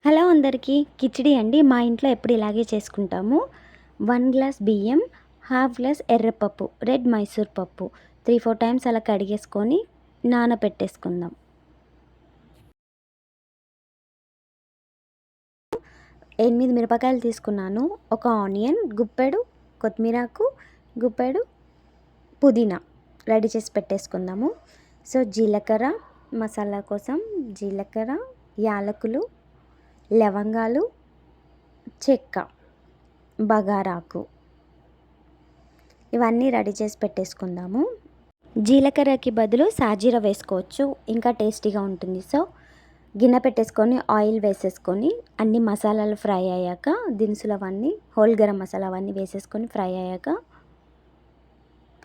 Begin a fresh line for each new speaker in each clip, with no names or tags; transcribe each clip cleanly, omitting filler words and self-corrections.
Hello అందరికీ. కిచిడి అండి. మా ఇంట్లో ఎప్పుడు ఇలాగే చేసుకుంటాము. 1 గ్లాస్ బియ్యం, హాఫ్ గ్లాస్ ఎర్రపప్పు, రెడ్ మైసూర్ పప్పు 3, 4 టైమ్స్ అలా కడిగేసుకొని నానబెట్టేసుకుందాం. 8 మిరపకాయలు తీసుకున్నాను. ఒక ఆనియన్, గుప్పెడు కొత్తిమీరాకు, గుప్పెడు పుదీనా రెడీ చేసి పెట్టేసుకుందాము. సో జీలకర్ర, మసాలా కోసం జీలకర్ర, యాలకులు, లవంగాలు, చెక్క, బగారాకు ఇవన్నీ రెడీ చేసి పెట్టేసుకుందాము. జీలకర్రకి బదులు సాజీర వేసుకోవచ్చు, ఇంకా టేస్టీగా ఉంటుంది. సో గిన్నె పెట్టేసుకొని ఆయిల్ వేసేసుకొని అన్ని మసాలాలు ఫ్రై అయ్యాక దినుసులు అవన్నీ హోల్ గరం మసాలా అవన్నీ వేసేసుకొని ఫ్రై అయ్యాక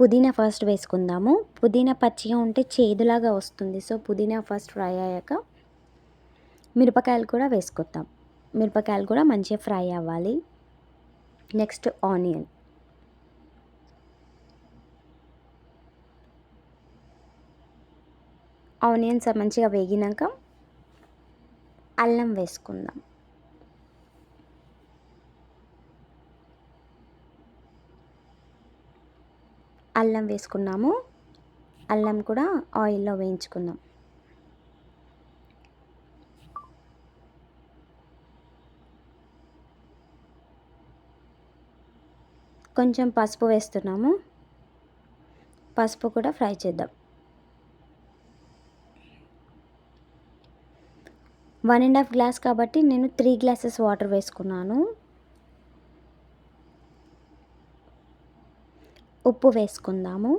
పుదీనా ఫస్ట్ వేసుకుందాము. పుదీనా పచ్చిగా ఉంటే చేదులాగా వస్తుంది. సో పుదీనా ఫస్ట్ ఫ్రై అయ్యాక మిరపకాయలు కూడా వేసుకుందాం. మిరపకాయలు కూడా మంచిగా ఫ్రై అవ్వాలి. నెక్స్ట్ ఆనియన్స్ మంచిగా వేగినాక అల్లం వేసుకుందాం. అల్లం వేసుకున్నాము. అల్లం కూడా ఆయిల్లో వేయించుకుందాం. కొంచెం పసుపు వేస్తున్నాము. పసుపు కూడా ఫ్రై చేద్దాం. 1.5 గ్లాస్ కాబట్టి నేను 3 గ్లాసెస్ వాటర్ వేసుకున్నాను. ఉప్పు వేసుకుందాము.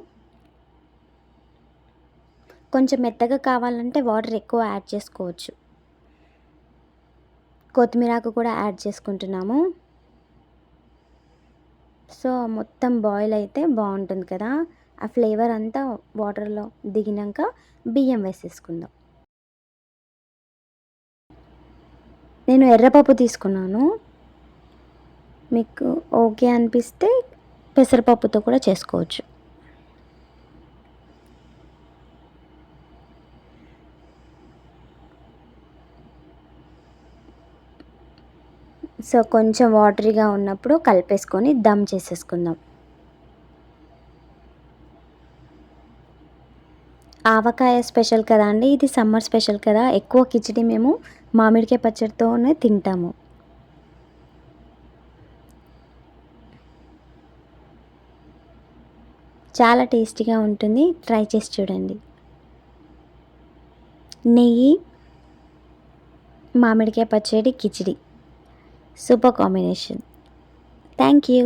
కొంచెం మెత్తగా కావాలంటే వాటర్ ఎక్కువ యాడ్ చేసుకోవచ్చు. కొత్తిమీరాకు కూడా యాడ్ చేసుకుంటున్నాము. సో మొత్తం బాయిల్ అయితే బాగుంటుంది కదా. ఆ ఫ్లేవర్ అంతా వాటర్లో దిగినాక బియ్యం వేసేసుకుందాం. నేను ఎర్రపప్పు తీసుకున్నాను. మీకు ఓకే అనిపిస్తే పెసరపప్పుతో కూడా చేసుకోవచ్చు. సో కొంచెం వాటరీగా ఉన్నప్పుడు కలిపేసుకొని దమ్ చేసేసుకుందాం. ఆవకాయ స్పెషల్ కదా అండి, ఇది సమ్మర్ స్పెషల్ కదా. ఎక్కువ కిచిడి మేము మామిడికాయ పచ్చడితోనే తింటాము. చాలా టేస్టీగా ఉంటుంది, ట్రై చేసి చూడండి. నెయ్యి, మామిడికాయ పచ్చడి, khichdi super combination. Thank you.